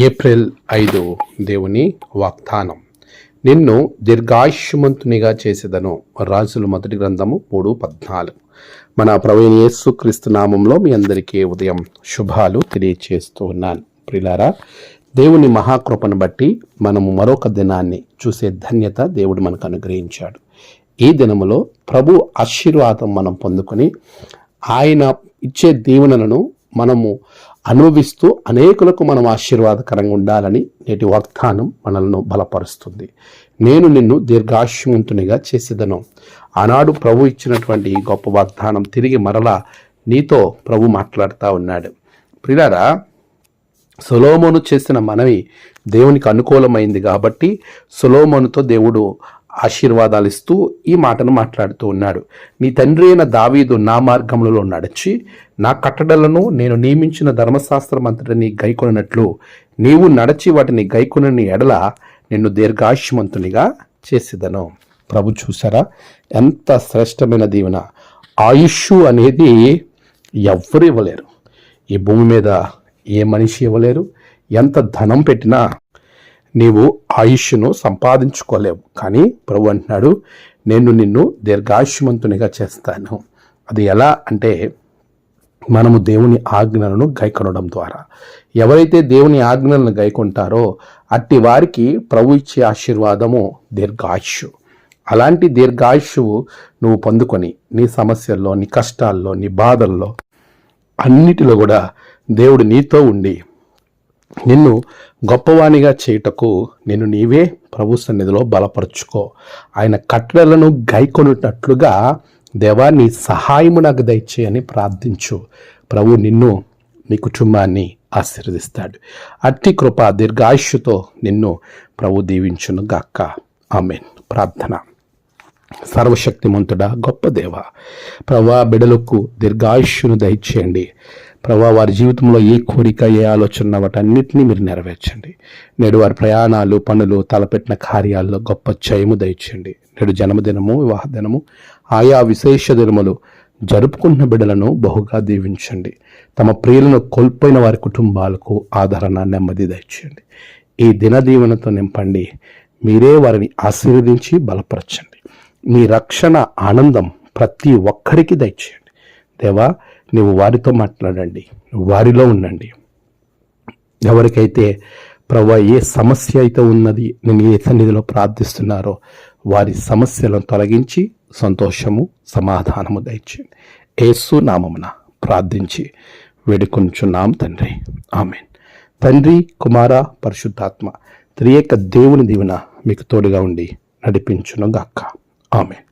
April 5 దేవుని వాగ్దానం. నిన్ను దీర్ఘాయుష్మంతునిగా చేసేదను. రాజుల మొదటి గ్రంథము 3:14. మన ప్రభువైన యేసుక్రీస్తు నామంలో మీ అందరికీ ఉదయం శుభాలు తెలియచేస్తూ ఉన్నాను. ప్రియులారా, దేవుని మహాకృపను బట్టి మనము మరొక దినాన్ని చూసే ధన్యత దేవుడు మనకు అనుగ్రహించాడు. ఈ దినములో ప్రభు ఆశీర్వాదం మనం పొందుకొని ఆయన ఇచ్చే దీవెనలను మనము అనుభవిస్తూ అనేకులకు మనం ఆశీర్వాదకరంగా ఉండాలని నేటి వాగ్దానం మనల్ని బలపరుస్తుంది. నేను నిన్ను దీర్ఘాయుష్మంతునిగా చేసేదను. ఆనాడు ప్రభు ఇచ్చినటువంటి ఈ గొప్ప వాగ్దానం తిరిగి మరలా నీతో ప్రభు మాట్లాడుతూ ఉన్నాడు. ప్రియులారా, సొలొమోను చేసిన మనవి దేవునికి అనుకూలమైంది కాబట్టి సొలొమోనుతో దేవుడు ఆశీర్వాదాలు ఇస్తూ ఈ మాటను మాట్లాడుతూ ఉన్నాడు. నీ తండ్రి అయిన దావీదు నా మార్గములలో నడిచి నా కట్టడలను నేను నియమించిన ధర్మశాస్త్రం అంతటిని గైకొనట్లు నీవు నడిచి వాటిని గైకొనని ఎడల నిన్ను దీర్ఘాయుష్మంతునిగా చేసేదను. ప్రభు చూసారా, ఎంత శ్రేష్టమైన దీవెన. ఆయుష్ అనేది ఎవ్వరు ఇవ్వలేరు. ఈ భూమి మీద ఏ మనిషి ఇవ్వలేరు. ఎంత ధనం పెట్టినా నీవు ఆయుష్ను సంపాదించుకోలేవు. కానీ ప్రభు అంటున్నాడు, నేను నిన్ను దీర్ఘాయుష్మంతునిగా చేస్తాను. అది ఎలా అంటే మనము దేవుని ఆజ్ఞలను గైకొనడం ద్వారా. ఎవరైతే దేవుని ఆజ్ఞలను గైకొంటారో అట్టి వారికి ప్రభు ఇచ్చే ఆశీర్వాదము దీర్ఘాయుష్. అలాంటి దీర్ఘాయుష్ నువ్వు పొందుకొని నీ సమస్యల్లో, నీ కష్టాల్లో, నీ బాధల్లో అన్నిటిలో కూడా దేవుడు నీతో ఉండి నిన్ను గొప్పవాణిగా చేయుటకు నిన్ను నీవే ప్రభు సన్నిధిలో బలపరుచుకో. ఆయన కట్టడలను గైకొనున్నట్లుగా దేవా నీ సహాయము నాకు దయచేయని ప్రార్థించు. ప్రభు నిన్ను, నీ కుటుంబాన్ని ఆశీర్వదిస్తాడు. అట్టి కృప దీర్ఘాయుష్తో నిన్ను ప్రభు దీవించును గాక. ఆమేన్. ప్రార్థన. సర్వశక్తిమంతుడా, గొప్ప దేవ, ప్రభా బిడలకు దీర్ఘాయుష్ను దయచేయండి. ప్రభా వారి జీవితంలో ఏ కోరిక, ఏ ఆలోచన వాటన్నిటినీ మీరు నెరవేర్చండి. నేడు వారి ప్రయాణాలు, పనులు, తలపెట్టిన కార్యాల్లో గొప్ప జయము దయచేయండి. నేడు జన్మదినము, వివాహ దినము, ఆయా విశేష దినములు జరుపుకుంటున్న బిడ్డలను బహుగా దీవించండి. తమ ప్రియులను కోల్పోయిన వారి కుటుంబాలకు ఆదరణ, నెమ్మది దయచేయండి. ఈ దినదీవెనతో నింపండి. మీరే వారిని ఆశీర్వదించి బలపరచండి. మీ రక్షణ ఆనందం ప్రతి ఒక్కరికి దయచేయండి. దేవా, నీవు వారితో మాట్లాడండి, వారిలో ఉండండి. ఎవరికైతే ప్రభు ఏ సమస్య అయితే ఉన్నది, నేను ఏ సన్నిధిలో ప్రార్థిస్తున్నారో వారి సమస్యలను తొలగించి సంతోషము, సమాధానము దయచేయండి. యేసు నామమున ప్రార్థించి వేడుకొనుచున్నాం తండ్రి. ఆమేన్. తండ్రి, కుమార, పరిశుద్ధాత్మ త్రియేక దేవుని దీవెన మీకు తోడుగా ఉండి నడిపించును గాక. ఆమేన్.